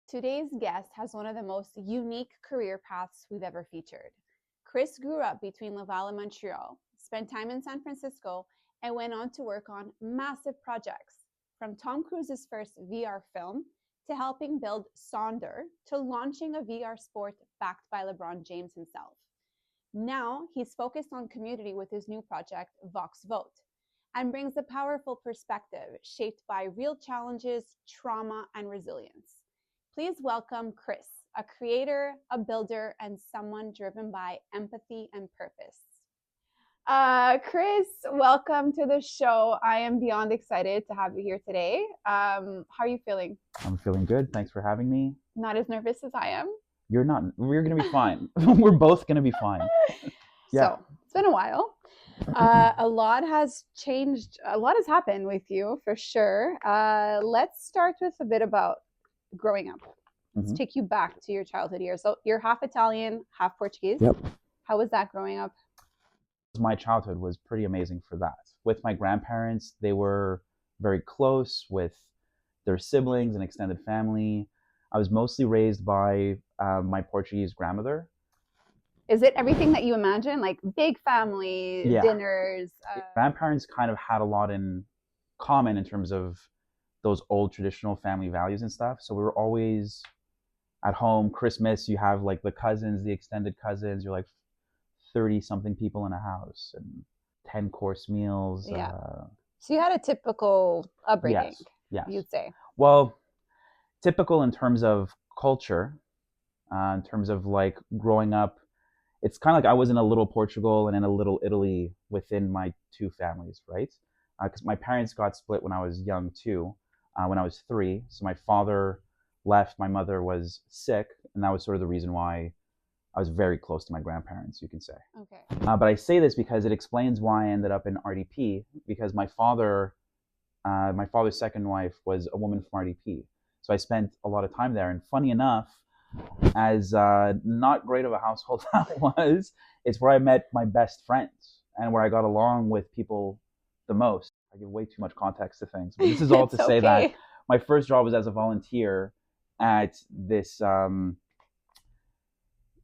Today's guest has one of the most unique career paths we've ever featured. Chris grew up between Laval and Montreal, spent time in San Francisco, and went on to work on massive projects, from Tom Cruise's first VR film to helping build Sonder to launching a VR sport backed by LeBron James himself. Now he's focused on community with his new project, Vox Vote, and brings a powerful perspective shaped by real challenges, trauma, and resilience. Please welcome Chris, a creator, a builder, and someone driven by empathy and purpose. Chris, welcome to the show. I am beyond excited to have you here today. How are you feeling? I'm feeling good. Thanks for having me. Not as nervous as I am. You're not. We're going to be fine. We're both going to be fine. Yeah. So it's been a while. A lot has changed. A lot has happened with you for sure. Let's start with a bit about growing up. Let's take you back to your childhood years. So you're half Italian, half Portuguese. Yep. How was that growing up? My childhood was pretty amazing for that. With my grandparents, they were very close with their siblings and extended family. I was mostly raised by my Portuguese grandmother. Is it everything that you imagine? Like big family, dinners? Grandparents kind of had a lot in common in terms of those old traditional family values and stuff. So we were always at home. Christmas, you have like the cousins, the extended cousins. You're like 30-something people in a house and 10-course meals. Yeah. So you had a typical upbringing, yes. You'd say. Well, typical in terms of culture, in terms of like growing up. It's kind of like I was in a little Portugal and in a little Italy within my two families, right? Because my parents got split when I was young too, when I was 3. So my father left, my mother was sick, and that was sort of the reason why I was very close to my grandparents, you can say. Okay. But I say this because it explains why I ended up in RDP, because my father's second wife was a woman from RDP. So I spent a lot of time there. And funny enough, as not great of a household that was, it's where I met my best friends and where I got along with people the most. I give way too much context to things, but this is all to say that my first job was as a volunteer at this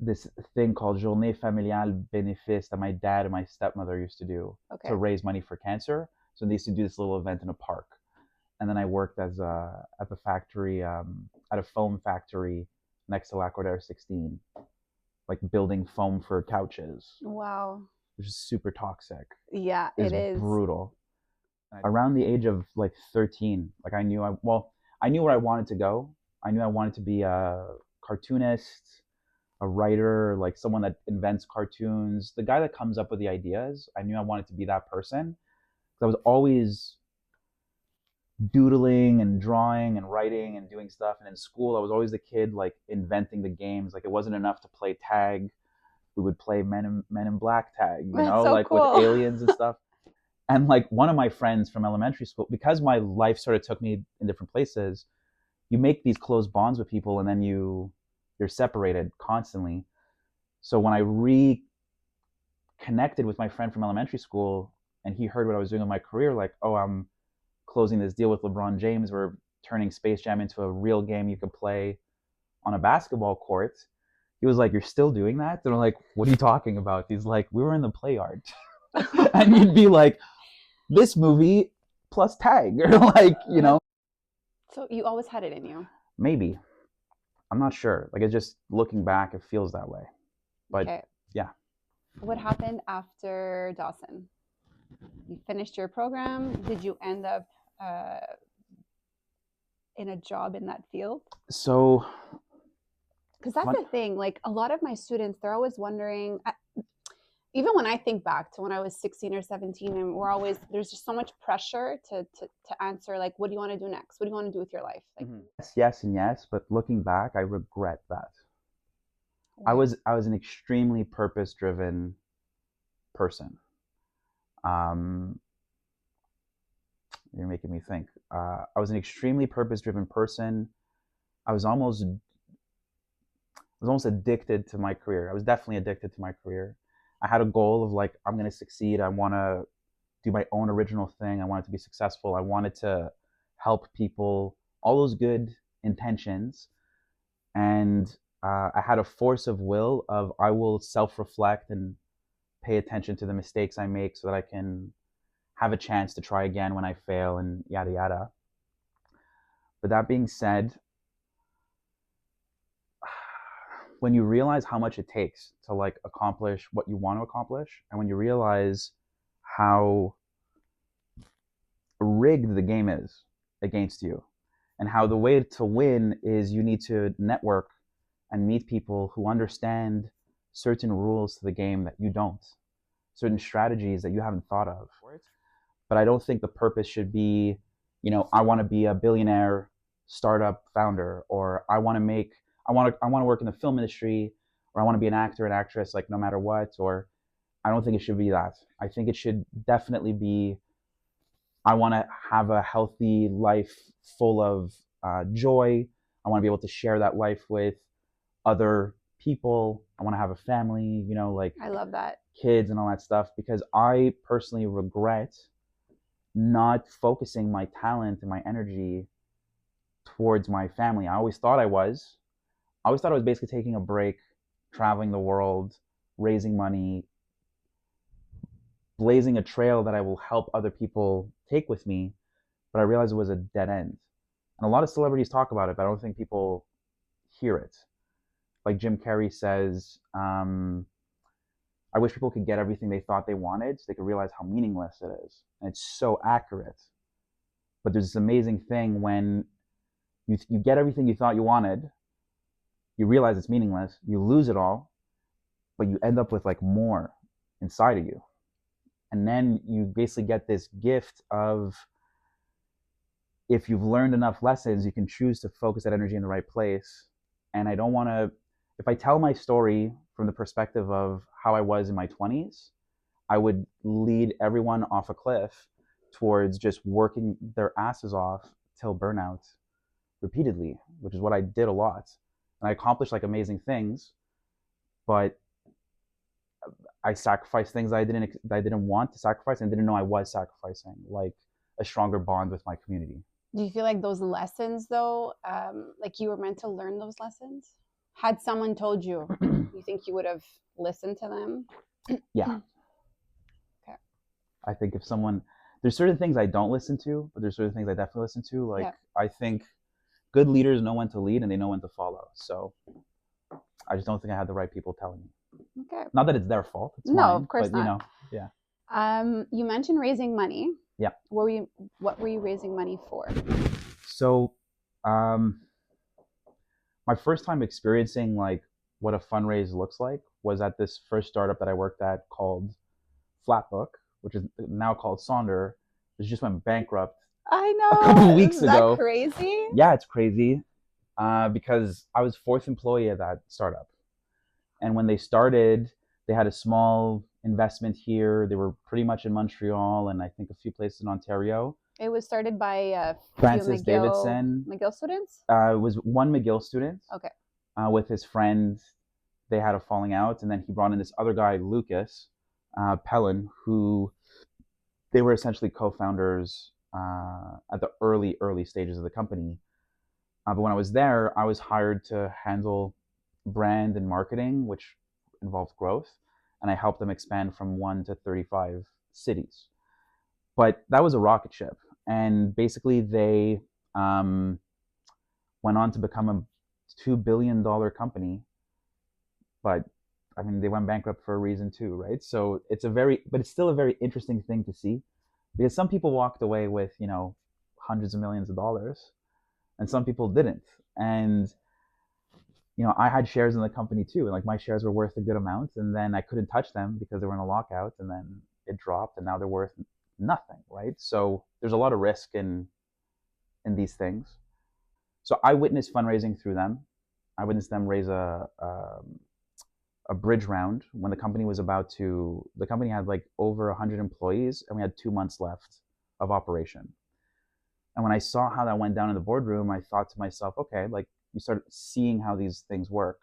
this thing called Journée Familiale Bénéfice that my dad and my stepmother used to do to raise money for cancer. So they used to do this little event in a park. And then I worked as at the factory, at a foam factory next to Arcadia 16, like building foam for couches. Wow. Which is super toxic. Yeah, it is. Brutal. Around the age of like 13, like I knew where I wanted to go. I knew I wanted to be a cartoonist, a writer, like someone that invents cartoons, the guy that comes up with the ideas. I knew I wanted to be that person. I was always doodling and drawing and writing and doing stuff. And in school, I was always the kid like inventing the games. Like it wasn't enough to play tag. We would play Men in Black tag, you know, so like cool. with aliens and stuff. And like one of my friends from elementary school, because my life sort of took me in different places, you make these close bonds with people and then you're separated constantly. So when I reconnected with my friend from elementary school and he heard what I was doing in my career, like, oh, I'm closing this deal with LeBron James. We're turning Space Jam into a real game you could play on a basketball court. He was like, you're still doing that? And I'm like, what are you talking about? He's like, we were in the play yard. And you'd be like, this movie plus tag, or like, you know. So you always had it in you? Maybe. I'm not sure. Like, it's just looking back, it feels that way. But yeah. What happened after Dawson? You finished your program. Did you end up in a job in that field? So, because that's the thing. Like a lot of my students, they're always wondering. Even when I think back to when I was 16 or 17, and there's just so much pressure to answer, like, what do you want to do next? What do you want to do with your life? Like, yes, and yes. But looking back, I regret that. Why? I was an extremely purpose-driven person. You're making me think. I was an extremely purpose-driven person. I was almost addicted to my career. I was definitely addicted to my career. I had a goal of like, I'm going to succeed. I want to do my own original thing. I wanted to be successful. I wanted to help people, all those good intentions. And I had a force of will of I will self-reflect and pay attention to the mistakes I make so that I can have a chance to try again when I fail and yada yada. But that being said, when you realize how much it takes to like accomplish what you want to accomplish, and when you realize how rigged the game is against you, and how the way to win is you need to network and meet people who understand certain rules to the game that you don't, certain strategies that you haven't thought of. But I don't think the purpose should be, I want to be a billionaire startup founder, or I want to work in the film industry, or I want to be an actor and actress, like no matter what. Or I don't think it should be that. I think it should definitely be, I want to have a healthy life full of joy. I want to be able to share that life with other people. I want to have a family, like I love that. Kids and all that stuff, because I personally regret not focusing my talent and my energy towards my family. I always thought I was. I always thought I was basically taking a break, traveling the world, raising money, blazing a trail that I will help other people take with me. But I realized it was a dead end. And a lot of celebrities talk about it, but I don't think people hear it. Like Jim Carrey says, I wish people could get everything they thought they wanted so they could realize how meaningless it is. And it's so accurate. But there's this amazing thing when you get everything you thought you wanted, you realize it's meaningless, you lose it all, but you end up with like more inside of you. And then you basically get this gift of, if you've learned enough lessons, you can choose to focus that energy in the right place. And I don't want to, if I tell my story from the perspective of how I was in my 20s, I would lead everyone off a cliff towards just working their asses off till burnout repeatedly, which is what I did a lot. And I accomplished like amazing things, but I sacrificed things I didn't want to sacrifice and didn't know I was sacrificing, like a stronger bond with my community. Do you feel like those lessons, though, like you were meant to learn those lessons? Had someone told you, you think you would have listened to them? Yeah. Okay. I think if someone, there's certain things I don't listen to, but there's certain things I definitely listen to. Like, yeah. I think good leaders know when to lead and they know when to follow. So I just don't think I had the right people telling me. Okay. Not that it's their fault. It's no, mine, of course but, not. Yeah. You mentioned raising money. Yeah. What were you raising money for? So, my first time experiencing like what a fundraise looks like was at this first startup that I worked at called Flatbook, which is now called Sonder. It just went bankrupt. I know. A couple weeks ago. Is that crazy? Yeah, it's crazy. Because I was fourth employee at that startup. And when they started, they had a small investment here. They were pretty much in Montreal and I think a few places in Ontario. It was started by Francis Davidson. McGill students? It was one McGill student. Okay. With his friend, they had a falling out. And then he brought in this other guy, Lucas Pellin, who they were essentially co-founders at the early stages of the company. But when I was there, I was hired to handle brand and marketing, which involved growth. And I helped them expand from 1 to 35 cities. But that was a rocket ship. And basically they went on to become a $2 billion company. But I mean, they went bankrupt for a reason too, right? So it's still a very interesting thing to see, because some people walked away with, hundreds of millions of dollars and some people didn't. And, I had shares in the company too. And like my shares were worth a good amount, and then I couldn't touch them because they were in a lockout, and then it dropped and now they're worth nothing, right? So there's a lot of risk in these things. So I witnessed fundraising through them. I witnessed them raise a bridge round when the company had like over 100 employees and we had 2 months left of operation. And when I saw how that went down in the boardroom, I thought to myself, okay, like you start seeing how these things work.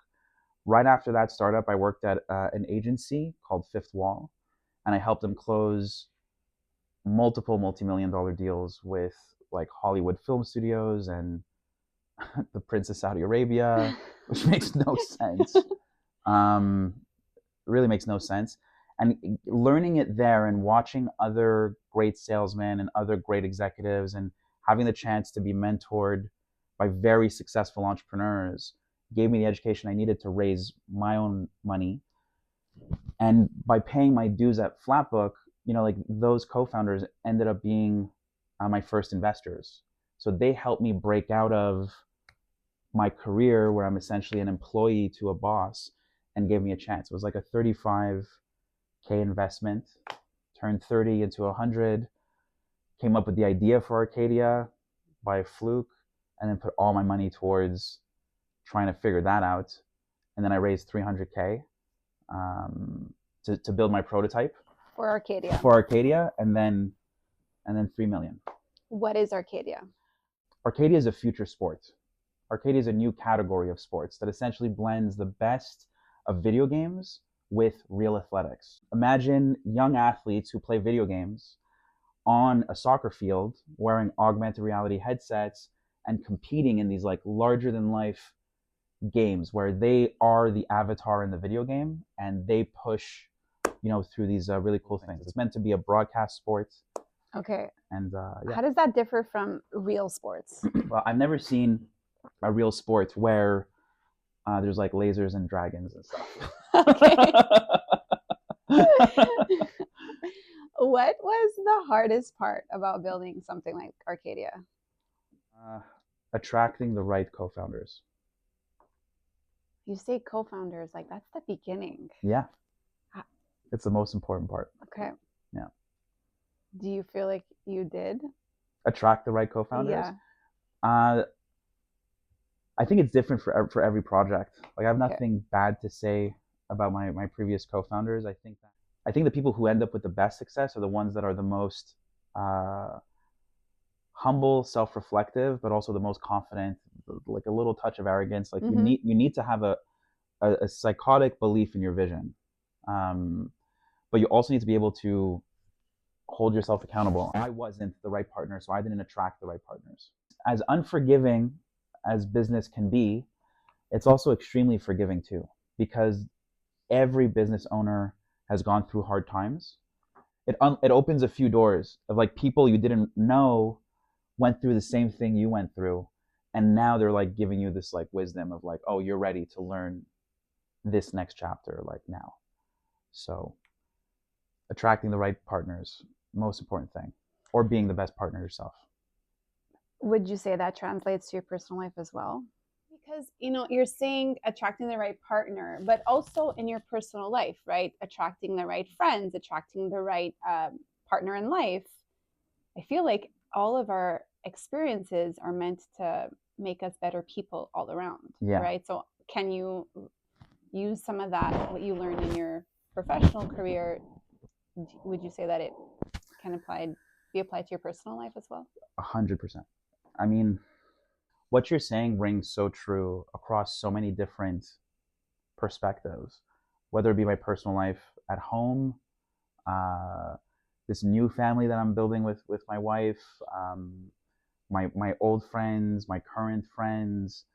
Right after that startup, I worked at an agency called Fifth Wall, and I helped them close multiple multi-million-dollar deals with like Hollywood film studios and the Prince of Saudi Arabia, which makes no sense. Really makes no sense. And learning it there and watching other great salesmen and other great executives and having the chance to be mentored by very successful entrepreneurs gave me the education I needed to raise my own money. And by paying my dues at Flatbook, like those co-founders ended up being my first investors. So they helped me break out of my career where I'm essentially an employee to a boss and gave me a chance. It was like a 35K investment, turned 30 into 100, came up with the idea for Arcadia by a fluke, and then put all my money towards trying to figure that out. And then I raised 300K to build my prototype for Arcadia. And then 3 million. What is Arcadia? Arcadia is a future sport. Arcadia is a new category of sports that essentially blends the best of video games with real athletics. Imagine young athletes who play video games on a soccer field wearing augmented reality headsets and competing in these like larger than life games where they are the avatar in the video game and they push through these really cool things. It's meant to be a broadcast sport. Okay. And yeah. How does that differ from real sports? Well, I've never seen a real sport where there's like lasers and dragons and stuff. Okay. What was the hardest part about building something like Arcadia? Attracting the right co-founders. You say co-founders, like that's the beginning. Yeah. It's the most important part. Okay. Yeah. Do you feel like you did? Attract the right co-founders? Yeah. I think it's different for every project. Like I have nothing bad to say about my previous co-founders. I think the people who end up with the best success are the ones that are the most humble, self-reflective, but also the most confident, like a little touch of arrogance. Like you need to have a psychotic belief in your vision. But you also need to be able to hold yourself accountable. I wasn't the right partner, so I didn't attract the right partners. As unforgiving as business can be, it's also extremely forgiving too, because every business owner has gone through hard times. It opens a few doors of like people you didn't know went through the same thing you went through, and now they're like giving you this like wisdom of like, oh, you're ready to learn this next chapter like now. So attracting the right partners, most important thing, or being the best partner yourself. Would you say that translates to your personal life as well? Because, you're saying attracting the right partner, but also in your personal life, right? Attracting the right friends, attracting the right partner in life. I feel like all of our experiences are meant to make us better people all around, right? So can you use some of that, what you learned in your professional career? Would you say that it can be applied to your personal life as well? 100%. I mean, what you're saying rings so true across so many different perspectives, whether it be my personal life at home, this new family that I'm building with my wife, my old friends, my current friends,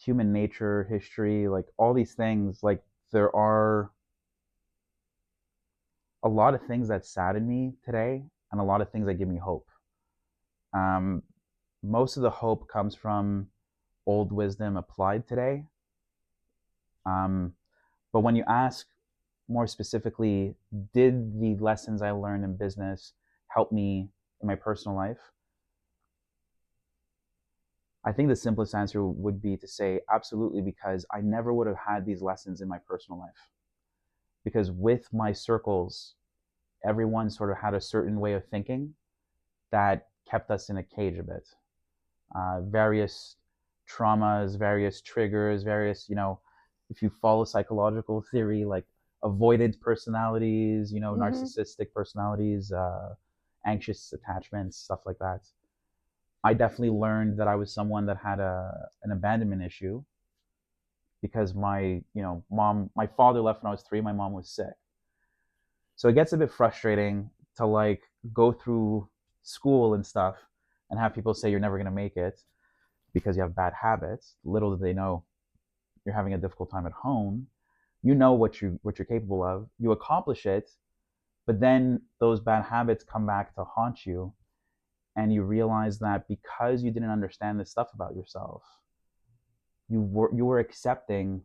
human nature, history, like all these things. Like there are a lot of things that sadden me today and a lot of things that give me hope. Most of the hope comes from old wisdom applied today. But when you ask more specifically, did the lessons I learned in business help me in my personal life? I think the simplest answer would be to say absolutely, because I never would have had these lessons in my personal life. Because with my circles, everyone sort of had a certain way of thinking that kept us in a cage a bit. Various traumas, various triggers, various, if you follow psychological theory, like avoidant personalities, narcissistic personalities, anxious attachments, stuff like that. I definitely learned that I was someone that had an abandonment issue because my father left when I was 3, my mom was sick. So it gets a bit frustrating to like go through school and stuff and have people say you're never going to make it. because you have bad habits. Little do they know you're having a difficult time at home. You know what you're capable of. You accomplish it, but then those bad habits come back to haunt you, and you realize that because you didn't understand this stuff about yourself, you were accepting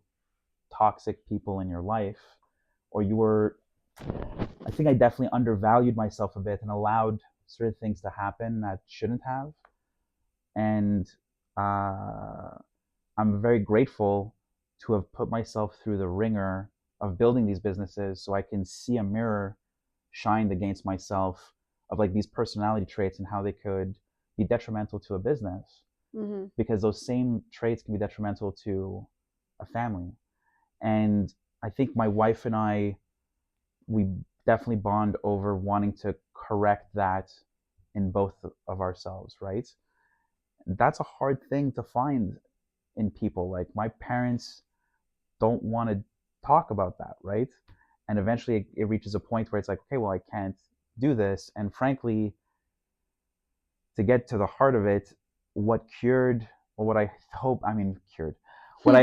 toxic people in your life, or I think I definitely undervalued myself a bit and allowed certain things to happen that shouldn't have. And I'm very grateful to have put myself through the ringer of building these businesses so I can see a mirror shined against myself of like these personality traits and how they could be detrimental to a business. Mm-hmm. Because those same traits can be detrimental to a family. And I think my wife and I, we definitely bond over wanting to correct that in both of ourselves, right? That's a hard thing to find in people. Like my parents don't want to talk about that, right? And eventually it reaches a point where it's like, okay, well, I can't do this. And frankly, to get to the heart of it, what I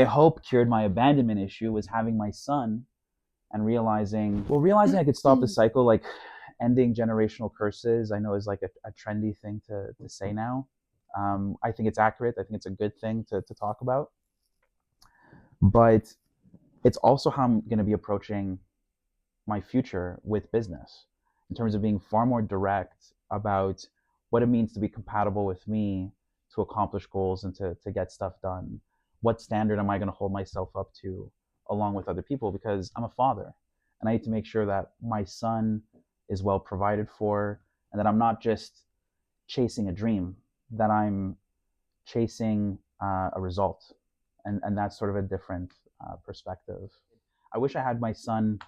hope cured my abandonment issue was having my son and realizing I could stop the cycle, like ending generational curses. I know is like a trendy thing to say now. I think it's accurate. I think it's a good thing to talk about. But it's also how I'm going to be approaching my future with business in terms of being far more direct about what it means to be compatible with me to accomplish goals and to get stuff done. What standard am I going to hold myself up to along with other people? Because I'm a father and I need to make sure that my son is well provided for and that I'm not just chasing a dream, that I'm chasing a result. And that's sort of a different perspective. I wish I had my son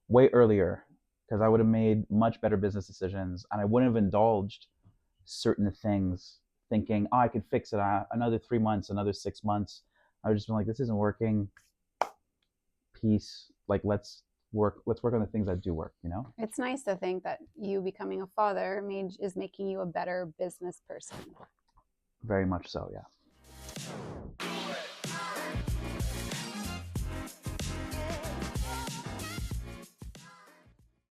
way earlier because I would have made much better business decisions and I wouldn't have indulged certain things thinking, oh, I could fix it another 3 months, another 6 months. I would just been like, this isn't working. Peace. Like, let's work on the things that do work, you know? It's nice to think that you becoming a father is making you a better business person. Very much so, yeah.